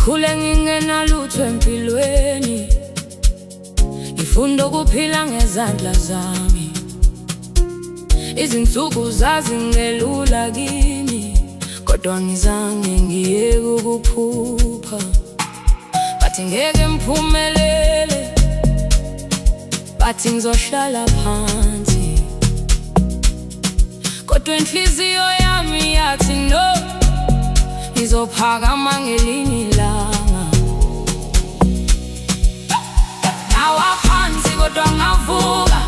Ngikhule ngingenalutho empilweni, ngifunda ukuphila ngezandla zami. Izinsuku zazingelula kimi, kodwa ngizange ngiyeke ukuphupha. Bathi ngeke ngiphumelele, bathi ngizohlala phansi, kodwa inhliziyo yami yathi no, ngizophakama ngelinye ilanga. Ngawa phansi kodwa ngavuka,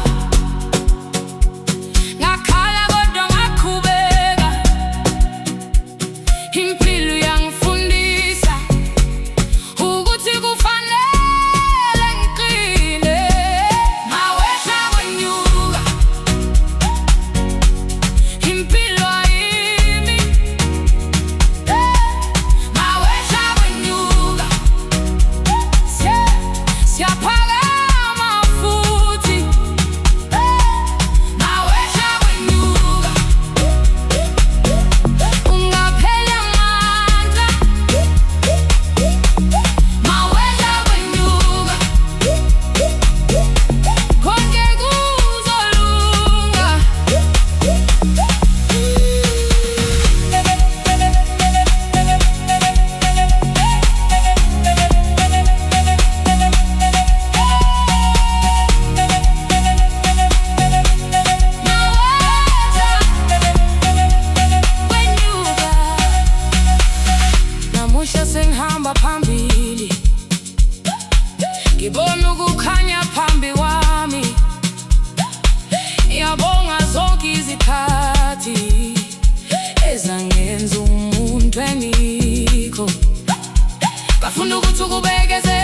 ngakhala kodwa ngaqhubeka. Impilo yangifundisa ukuthi kufanele ngiqine. Mawehla kwenyuka, impilo ayimi. Mawehla kwenyuka, siyaphakama futhi. Mawehla kwenyuka, ungapheli amandla. Mawehla kwenyuka, konke kuzolunga. Namusha sengihamba phambili, ngibona ukukhanya phambi kwami. Ngiyabonga zonke izikhathi ezangenza umuntu engikho. Bafuna ukuthi ukubekezela